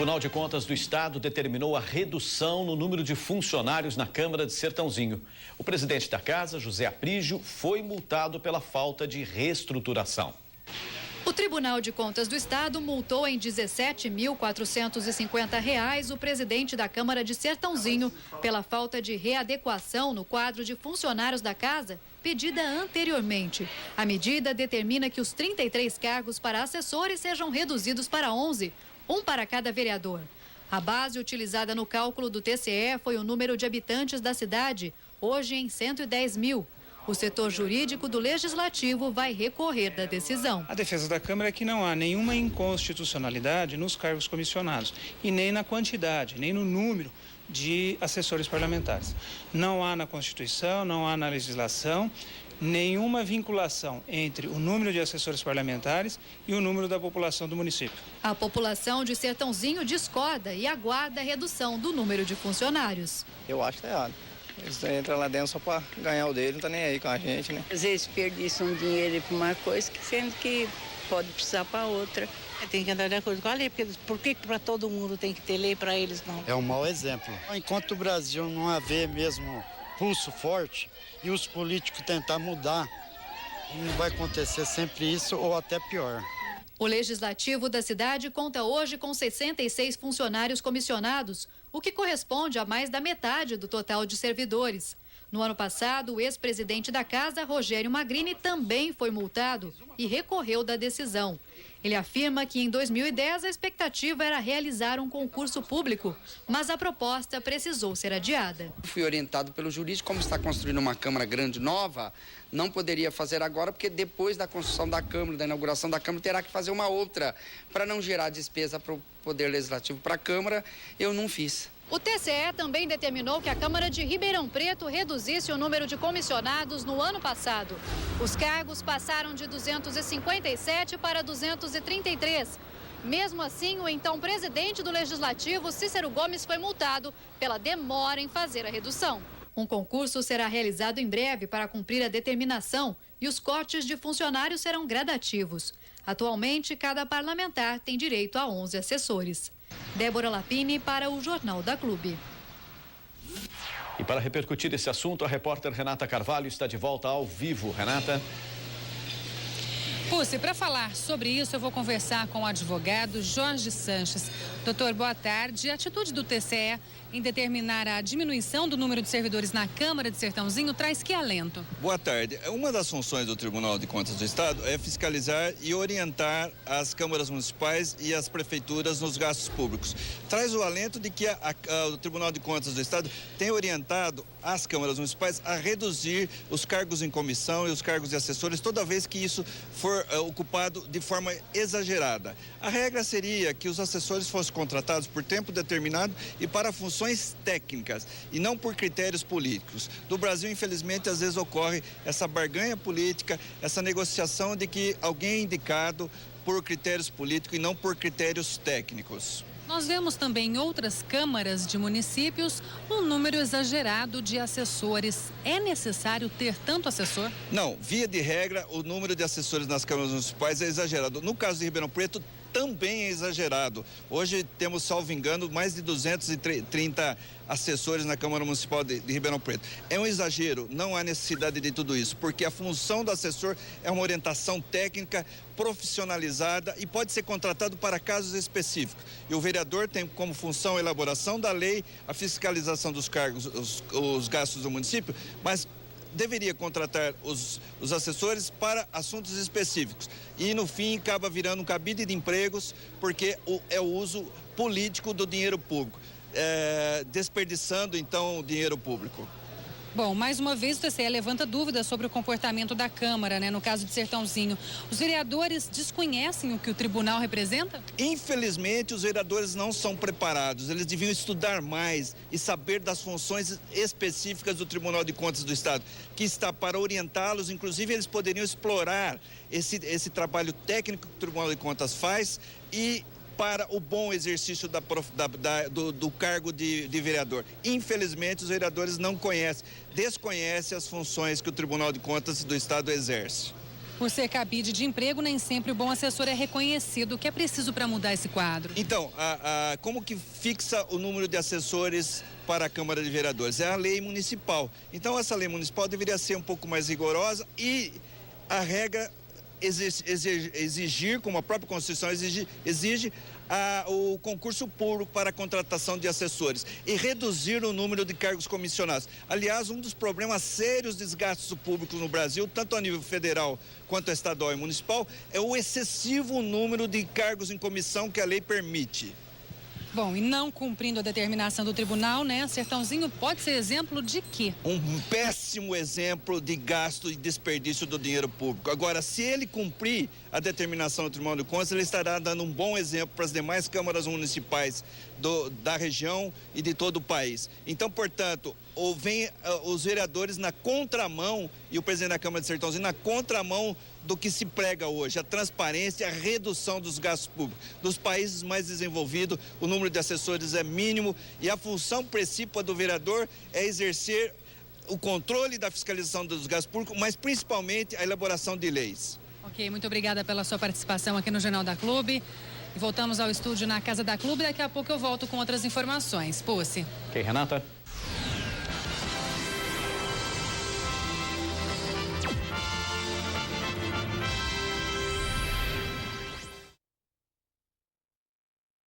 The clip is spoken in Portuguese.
Tribunal de Contas do Estado determinou a redução no número de funcionários na Câmara de Sertãozinho. O presidente da casa, José Aprígio, foi multado pela falta de reestruturação. O Tribunal de Contas do Estado multou em R$ 17.450 o presidente da Câmara de Sertãozinho pela falta de readequação no quadro de funcionários da casa pedida anteriormente. A medida determina que os 33 cargos para assessores sejam reduzidos para 11, um para cada vereador. A base utilizada no cálculo do TCE foi o número de habitantes da cidade, hoje em 110 mil. O setor jurídico do Legislativo vai recorrer da decisão. A defesa da Câmara é que não há nenhuma inconstitucionalidade nos cargos comissionados e nem na quantidade, nem no número de assessores parlamentares. Não há na Constituição, não há na legislação nenhuma vinculação entre o número de assessores parlamentares e o número da população do município. A população de Sertãozinho discorda e aguarda a redução do número de funcionários. Eu acho que está errado. Eles entram lá dentro só para ganhar o dele, não está nem aí com a gente, né? Às vezes desperdiçam dinheiro para uma coisa, sendo que pode precisar para outra. Tem que andar de acordo com a lei, porque por que para todo mundo tem que ter lei, para eles não? É um mau exemplo. Enquanto o Brasil não haver mesmo pulso forte e os políticos tentar mudar, não vai acontecer sempre isso ou até pior. O Legislativo da cidade conta hoje com 66 funcionários comissionados, o que corresponde a mais da metade do total de servidores. No ano passado, o ex-presidente da casa, Rogério Magrini, também foi multado e recorreu da decisão. Ele afirma que em 2010 a expectativa era realizar um concurso público, mas a proposta precisou ser adiada. Fui orientado pelo jurídico, como está construindo uma Câmara grande nova, não poderia fazer agora, porque depois da construção da Câmara, da inauguração da Câmara, terá que fazer uma outra. Para não gerar despesa para o Poder Legislativo, para a Câmara, eu não fiz. O TCE também determinou que a Câmara de Ribeirão Preto reduzisse o número de comissionados no ano passado. Os cargos passaram de 257 para 233. Mesmo assim, o então presidente do Legislativo, Cícero Gomes, foi multado pela demora em fazer a redução. Um concurso será realizado em breve para cumprir a determinação e os cortes de funcionários serão gradativos. Atualmente, cada parlamentar tem direito a 11 assessores. Débora Lapini para o Jornal da Clube. E para repercutir esse assunto, a repórter Renata Carvalho está de volta ao vivo. Renata. Pucci, para falar sobre isso, eu vou conversar com o advogado Jorge Sanches. Doutor, boa tarde. A atitude do TCE em determinar a diminuição do número de servidores na Câmara de Sertãozinho traz que alento? Boa tarde. Uma das funções do Tribunal de Contas do Estado é fiscalizar e orientar as câmaras municipais e as prefeituras nos gastos públicos. Traz o alento de que o Tribunal de Contas do Estado tem orientado as câmaras municipais a reduzir os cargos em comissão e os cargos de assessores toda vez que isso for ocupado de forma exagerada. A regra seria que os assessores fossem contratados por tempo determinado e para funções técnicas e não por critérios políticos. No Brasil, infelizmente, às vezes ocorre essa barganha política, essa negociação de que alguém é indicado por critérios políticos e não por critérios técnicos. Nós vemos também em outras câmaras de municípios um número exagerado de assessores. É necessário ter tanto assessor? Não, via de regra, o número de assessores nas câmaras municipais é exagerado. No caso de Ribeirão Preto, também é exagerado. Hoje temos, salvo engano, mais de 230 assessores na Câmara Municipal de Ribeirão Preto. É um exagero, não há necessidade de tudo isso, porque a função do assessor é uma orientação técnica profissionalizada e pode ser contratado para casos específicos. E o vereador tem como função a elaboração da lei, a fiscalização dos cargos, os gastos do município, mas deveria contratar os assessores para assuntos específicos. E, no fim, acaba virando um cabide de empregos, porque é o uso político do dinheiro público, desperdiçando, então, o dinheiro público. Bom, mais uma vez o TCE levanta dúvidas sobre o comportamento da Câmara, no caso de Sertãozinho. Os vereadores desconhecem o que o tribunal representa? Infelizmente, os vereadores não são preparados. Eles deviam estudar mais e saber das funções específicas do Tribunal de Contas do Estado, que está para orientá-los. Inclusive, eles poderiam explorar esse trabalho técnico que o Tribunal de Contas faz e para o bom exercício do cargo de vereador. Infelizmente, os vereadores não desconhecem as funções que o Tribunal de Contas do Estado exerce. Por ser cabide de emprego, nem sempre o bom assessor é reconhecido. O que é preciso para mudar esse quadro? Então, como que fixa o número de assessores para a Câmara de Vereadores? É a lei municipal. Então, essa lei municipal deveria ser um pouco mais rigorosa e a regra exigir, como a própria Constituição exige o concurso público para a contratação de assessores e reduzir o número de cargos comissionados. Aliás, um dos problemas sérios dos gastos públicos no Brasil, tanto a nível federal quanto estadual e municipal, é o excessivo número de cargos em comissão que a lei permite. Bom, e não cumprindo a determinação do tribunal, né? Sertãozinho pode ser exemplo de quê? Um péssimo exemplo de gasto e desperdício do dinheiro público. Agora, se ele cumprir a determinação do Tribunal de Contas, ele estará dando um bom exemplo para as demais câmaras municipais da região e de todo o país. Então, portanto, vem os vereadores na contramão e o presidente da Câmara de Sertãozinho na contramão do que se prega hoje, a transparência e a redução dos gastos públicos. Nos países mais desenvolvidos, o número de assessores é mínimo e a função principal do vereador é exercer o controle da fiscalização dos gastos públicos, mas principalmente a elaboração de leis. Ok, muito obrigada pela sua participação aqui no Jornal da Clube. E voltamos ao estúdio na Casa da Clube. Daqui a pouco eu volto com outras informações. Pusse. Ok, Renata.